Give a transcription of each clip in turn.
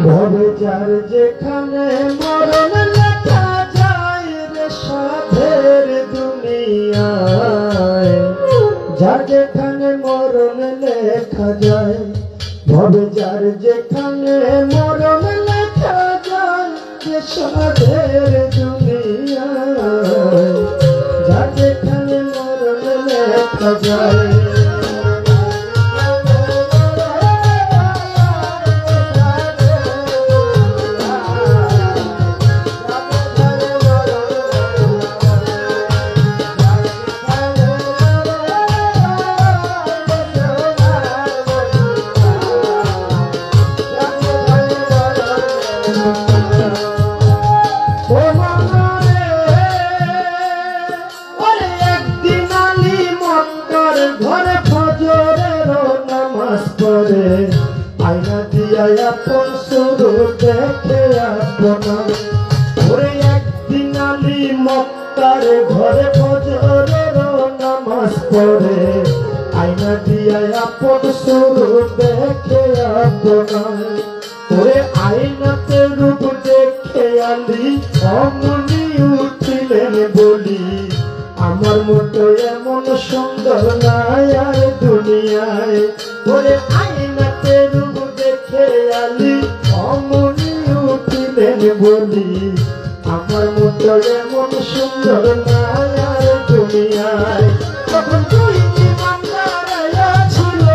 ভবে যার যেখানে মরণ লেখা যায় রে সাধের দুনিয়ায়, যার যেখানে মরণ লেখা যায়, ভবে যার যেখানে মরণ লেখা যায় রে সাধের দুনিয়ায়, যার যেখানে মরণ লেখা যায়। আয়না দিয়া আপন সুরূপ দেখে আপনার, ওরে একদিন আলী মক্কার ঘরে ফজরের নামাজ পড়ে, আয়না দিয়া আপন সুরূপ দেখে আপনার, ওরে আয়নাতে রূপ দেখে আলী অমনি উঠিলেন বলি, আমার মতো এমন সুন্দর নাই আর দুনিয়ায়, ওরে আয়নাতে রূপ দেখে আলী অমনি উঠিলেন বলি, আমার মতো এমন সুন্দর নাই আর দুনিয়ায়। তখন তুই ইমানদার ছিল,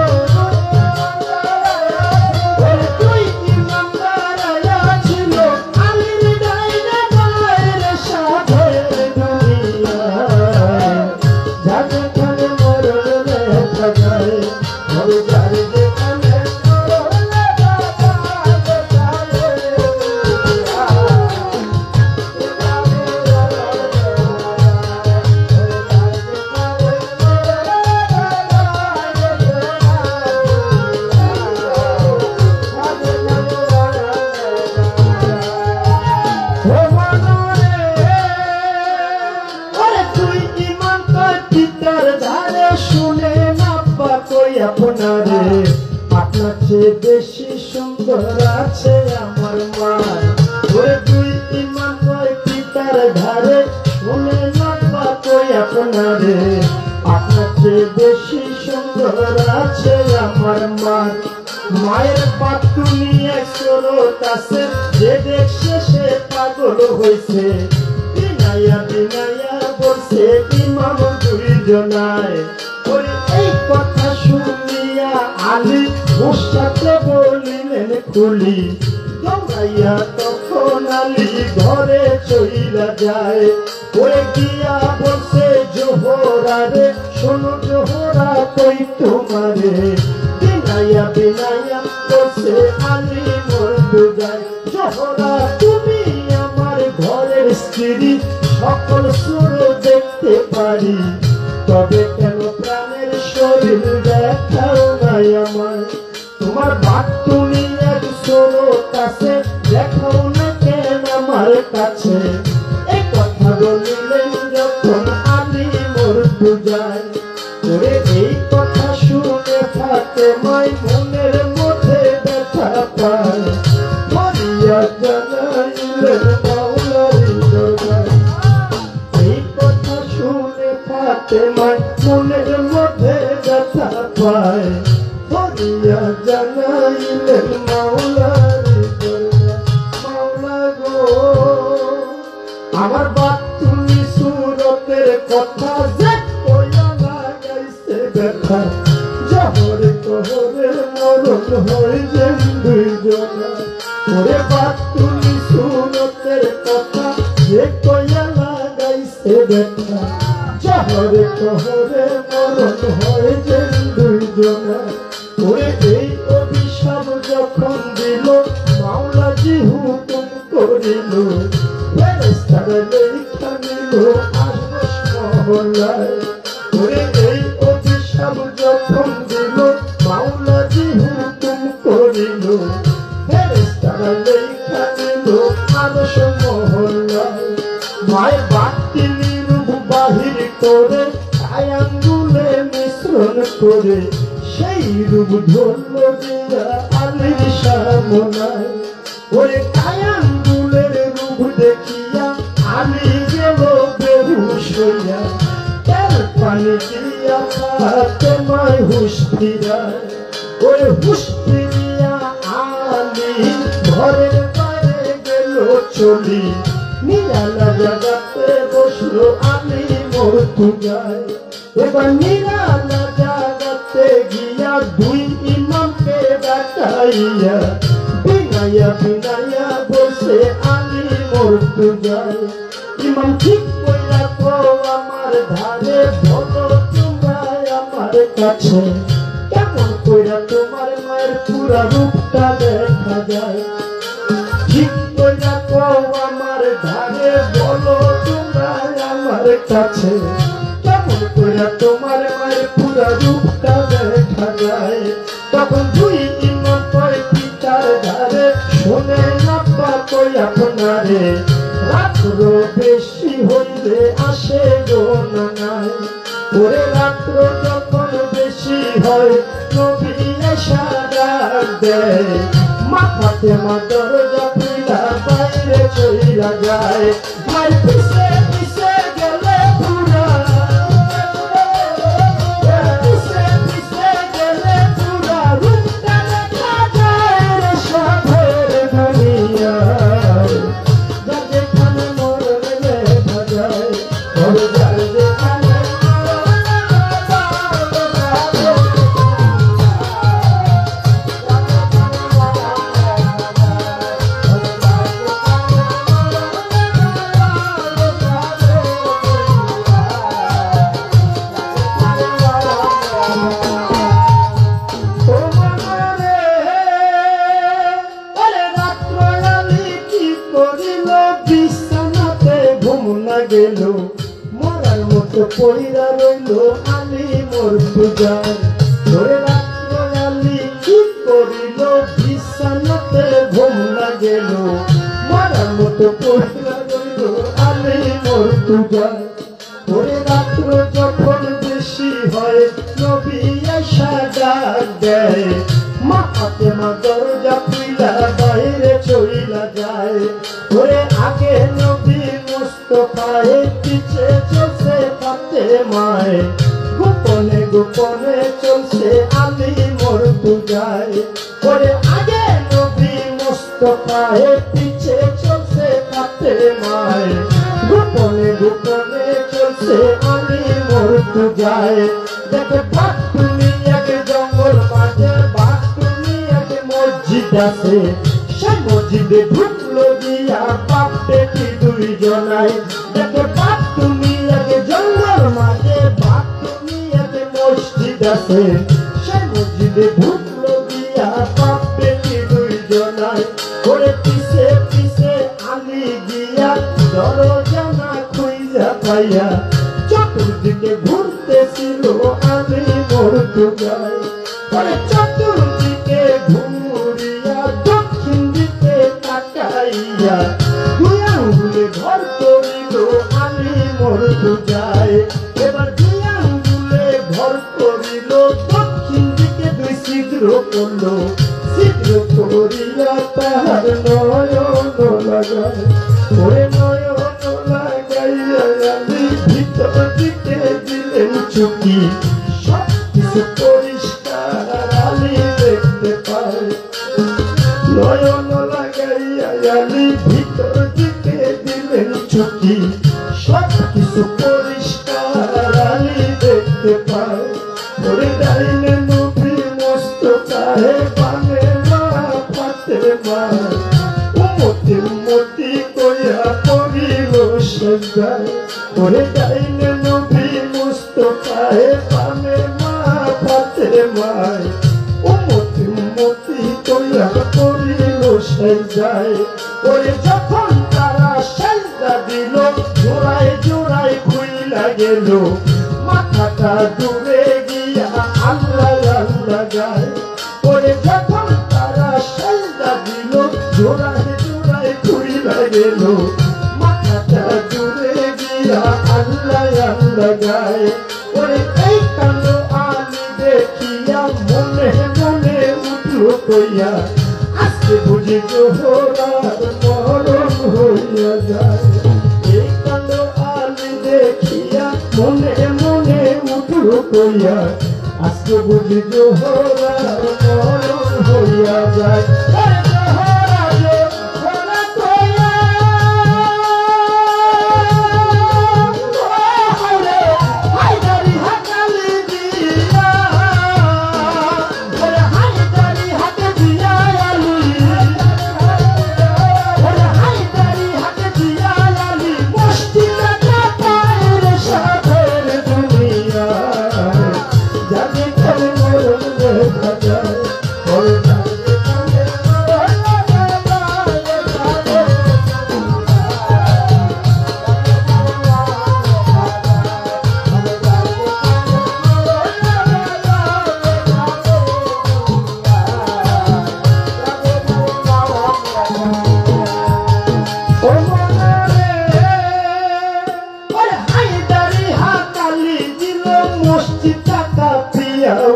তুই ইমানদার ছিল, আলীর ডাইনে বাইরে সাধের দুনিয়ায়, যার যেখানে মরণ লেখা যায়, ভবে যার যেখানে মরণ লেখা আপনারে, আপনার চেয়ে বেশি সুন্দর আছে আমার মা, ওরে তুই ইমান কয় পিতার ধারে শুনে না পাকই আপনারে, আপনার চেয়ে বেশি সুন্দর আছে আমার মা। মায়ের পাতুনি এক স্রোত আছে, যে দেখছে সে পাগল হয়েছে, বিনাইয়া বিনাইয়া বলছে ইমাম দুইজনায়, ওরে এই কথা শুনিয়া আলী মুসাতে বলিলেন খুলি, দৌড়াইয়া তখন আলী ঘরে চইলা যায়, ওরে গিয়া বলছে জোহরা রে, শোনো জোহরা কই তোমারে, বিনাইয়া বিনাইয়া বলছে আলী মরতে যায়, জোহরা তুমি আমার ঘরের স্ত্রী, সকল সুর দেখতে পারি, তবে কেন প্রাণের শরীর দেখাও নাই আমার, তোমার বাতুনি এক স্রোত আছে, দেখাও না কেন আমার কাছে, এই কথা বলিলেন যখন আলী মরতে যায়, ওরে এই কথা শুনে ফাতেমার মনের মধ্যে ব্যথা পায়, মরিয়া জানাইলেন মাওলার দরবারে, এই কথা শুনে ফাতেমার মনের মধ্যে ব্যথা পায়, মরিয়া জানাইলেন মাওলার দরবারে, মাওলা গো আমার বাতুনি সুরতের কথা যে কইয়া লাগাইছে ব্যথা, জহরে কহরে মরণ হইলেন দুইজনা, ওরে বাতুনি সুরতের কথা যে কইয়া লাগাইছে ব্যথা, জহরে কহরে মরণ হইলেন দুইজনা, ওরে এই অভিশাপ যখন দিল মাওলাজি হুকুম করিল, ফেরেশতারা লেখা নিল আরশ মহলায়, ওরে এই অভিশাপ যখন দিল মাওলাজি হুকুম করিল, ফেরেশতারা লেখা নিল আরশ মহলায়, মায়ের বাতিনি রূপ বাহির করে আঙ্গুলে মিশ্রণ করে, সেই রূপ ধরল দিয়া আলীর সামনায়, ওরে কায়াঙ্গুলের রূপ দেখিয়া আমি গেল বেহুশ হইয়া তার পানি দিয়া তোমায় হুশ ফিরায় ওরে হুশ ফিরিয়া আলি ঘরের বাইরে গেল চলি নিরালা জাগাতে বসলো আমি মরতু যায় এবার নিরালা জাগাতে গিয়া দুই ইমামকে ডাকাইয়া বিনাইয়া বিনাইয়া বসে আমি মরতু যায় ইমাম ঠিক কইরা তো আমার ধারে বলো তোমরা আমার কাছে কেমন কইরা তোমার মায়ের পুরা রূপটা দেখা যায় ঠিক কইরা তো আমার ধারে বলো তোমরা আমার কাছে কেমন কইরা তোমার মায়ের পুরা রূপটা দেখা যায় তখন দুই ইমাম কয় পিতার ধারে শোনে না কই আপনারে রাত্র বেশি হইলে আসে গো নাই ওরে রাত্র যখন বেশি হয় নবী এসা ডাক দেয় মা ফাতেমা দরজা খুইলা বাইরে চইলা যায় মার পিছে পিছে গেলে পুরা পিছে পিছে গেলে পুরা রূপটা দেখা যায় রে সাধের দুনিয়া যার যেখানে মরলে দেখা যায় ওরে যার যেখানে গেল মরার মতো পইরা রইল আমি মরতু যায় ধরে রাত্র আলি কি করিল বিছানাতে ঘুম না গেল মরার মতো পইরা রইল আমি মরতু যায় ধরে রাত্র যখন বেশি হয় নবী আশা ডাক দেয় মা ফাতেমা দরজা খুইলা বাইরে চইলা যায় ধরে আগে নবী মুস্তাফায়ে পিছে চলছে ফাতেমায়ে গোপনে গোপনে চলছে আমি মরতু যায় ধরে আগে নবী মুস্তাফায়ে পিছে চলছে ফাতেমায়ে গোপনে গোপনে চলছে আমি মরতু যায় দেখে বাপ তুমি আগে জঙ্গল মাঝে বাপ তুমি আগে মসজিদ আছে সে মসজিদে ঢুকলো দিয়া বাপ বেটি দুই জনাই দেখে বাপ তুমি আগে জঙ্গল মাঝে বাপ তুমি আগে মসজিদ আছে সে মসজিদে ঢুকলো দিয়া বাপ বেটি দুই জনাই করে পিছে পিছে আলি গিয়া দরজা না খুইজা পাইয়া চতুর্দিকে ঘুরতেছিল আমি মরতু যাই করে চতুর্দিকে ঘুরিয়া দক্ষিণ দিকে তাকাইয়া দুই আঙ্গুলে ঘর করিল আমি মরতু যাই এবার দুই আঙ্গুলে ঘর করিল দক্ষিণ দিকে দুই ছিদ্র করল ছিদ্র করিয়া তাহার নয়ন লাগায় ওরে নয়ন লাগাইয়া আমি ভিতর দিকে দিলেন চুকি সব কিছু পরিষ্কার আমি দেখতে পাই নয়ন লাগাইয়া আমি ভিতর দিকে দিলেন চুকি সব কিছু পরিষ্কার আমি দেখতে পাই ওরে ডাইনে নবী মুস্তাফায়ে বামে মা ফাতেমা উম্মতি উম্মতি কইয়া পড়িল সেজদায় ওরে ডাইনে নবী মুস্তাফায়ে বামে মা ফাতেমা উম্মতি উম্মতি কইয়া পড়িল সেজদায় ওরে যখন তারা সেজদা দিল জোড়ায় জোড়ায় খুইলা গেল মাথাটা দূরে গিয়া আল্লাহ আল্লাহ গায় ওরে যখন তারা সেজদা দিল জোড়ায় জোড়ায় খুইলা গেল মাথাটা দূরে গিয়া আল্লাহ আল্লাহ গায় ওরে এই কালো আলি দেখিয়া মনে মনে উঠল কইয়া আজকে বুঝি জোহরার মরণ হইয়া যায়। এই কাণ্ড আলী দেখিয়া মনে মনে উঠল কইয়া, আজকে বুঝি জোহরার মরণ হইয়া যায়।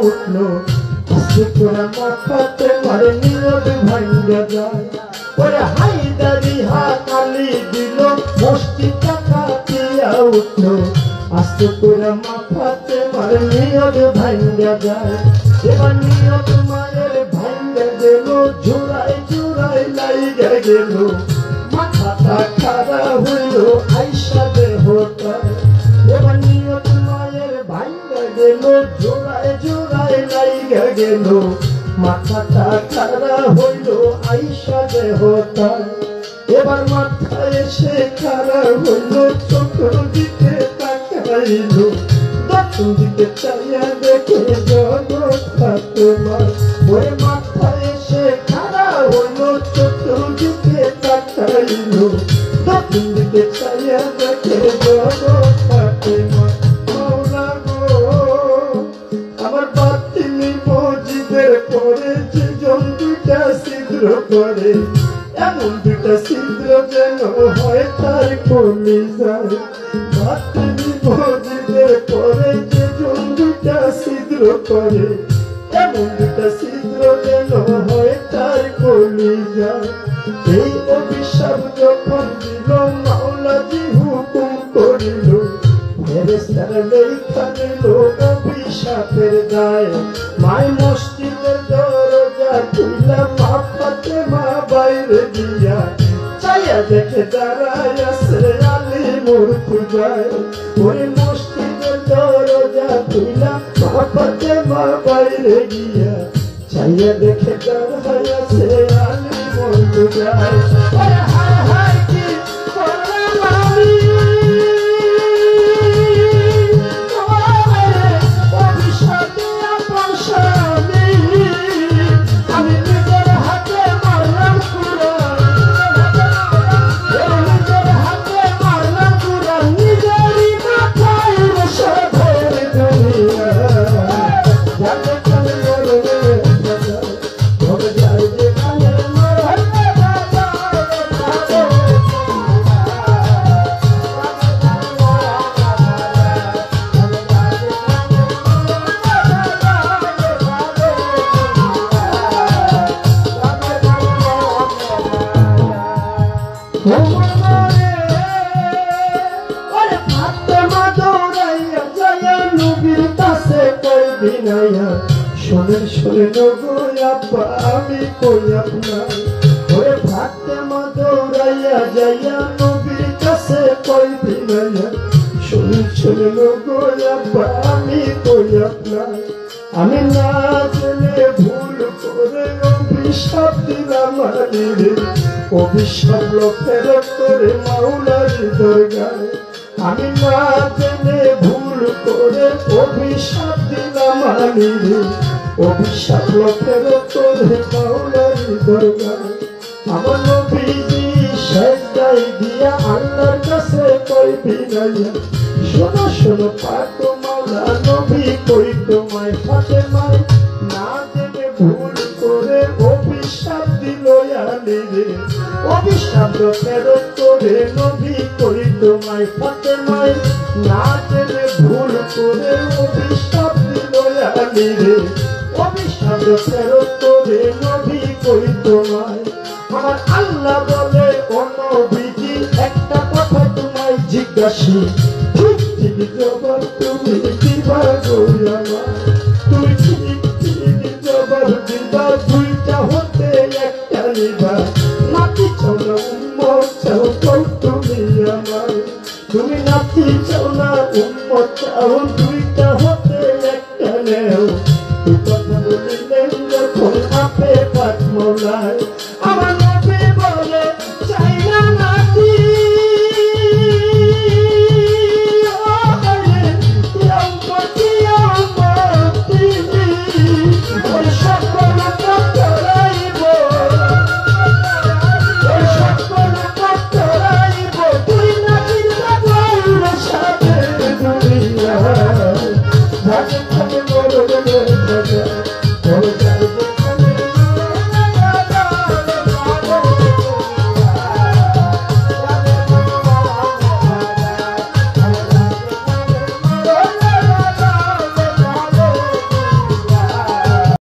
উঠলো আজকে তোরা মাথাতে মারে নীরব ভাঙ্গা যায়। ওরে হায়দারি হাতালি দিল মসজিদটা কাঁপিয়া উঠলো আজকে তোরা মাথাতে মারে নীরব ভাঙ্গা যায়। এবার নীরব মায়ের ভাঙ্গা গেল, জোড়ায় জোড়ায় লাইগা গেল, মাথাটা খাড়া হইল আইসা দেহটায়। এবার নীরব মায়ের ভাঙ্গা গেল, জোড়ায় জোড়ায় লাইগা গেল, মাথাটা খাড়া হইল আইসা দেহটায়। এবার মাথায় এসে খাড়া হইল, চতুর্দিকে তাকাইল, দক্ষিণ দিকে চাইয়া দেখে জগৎ তোমার। ওই মাথায় এসে খাড়া হইল, চতুর্দিকে তাকাইল, দক্ষিণ দিকে চাইয়া দেখে জগৎ তোমার। মাওলা গো আমার বাতিলি মসজিদের পরে যে জন্তুটা ছিদ্র করে, এমন দুটা ছিদ্র যেন হয় তার কলিজায়। বাতিলি মসজিদের পরে যে জন্তুটা ছিদ্র করে, এমন দুটা ছিদ্র যেন হয় তার কলিজায়। এই অভিশাপ যখন দিল মাওলাজি হুকুম করিল, ফেরেশতারা লেখা দিল অভিশাপের দায়। মাই মসজিদের দরজা খুইলা মা ফাতেমা বাইরে দিয়া, চাইয়া দেখে দাঁড়ায় আছে আলী মুর্তজায়। ওই মসজিদের দরজা খুইলা মা ফাতেমা বাইরে গিয়া, চাইয়া দেখে দাঁড়ায় আছে আলী মুর্তজায়। হায় হায় কি করলাম আমি, শোনেন শোনেন গো আপা আমি কই আপনার। ওরে ফাতেমা দৌড়াইয়া যাইয়া নবীর কাছে কই বিনাইয়া, শোনেন শোনেন গো আপা আমি কই আপনার। আমি না জেনে ভুল করে অভিশাপ দিলাম আলীরে, অভিশাপ ফেরত করে মাওলার দরগায়। আমি না জেনে ভুল করে অভিশাপ দিলাম আলীরে, অভিশাপ ফেরত করে মাওলার দরগায়। আমার নবীজি সেজদায় দিয়া আল্লাহর কাছে কই বিনাইয়া, শোনো শোনো পাক মাওলা নবী কই তোমায় ফাতেমায় না জেনে ভুল করে অভিশাপ দিল আলীরে, অভিশাপ ফেরত করে নবী কই তোমায় ফাতেমায় না জেনে ভুল করে অভিশাপ দিল আলীরে, অভিশাপ ফেরত করে নবী কই তোমায় আমার আল্লাহ বলে ও নবীজি একটা কথা তোমায় জিজ্ঞাসি ঠিক ঠিক জবাব তুমি দিবা গো আমার তুমি ঠিক ঠিক জবাব দিবা দুইটা হতে একটা নিবা নাতি চাও না উম্মত চাও কই তুমি আমার তুমি নাতি চাও না উম্মত চাও দুইটা হতে একটা নেও এই কথা বলিলেন যখন আপে পাঠ মোলায়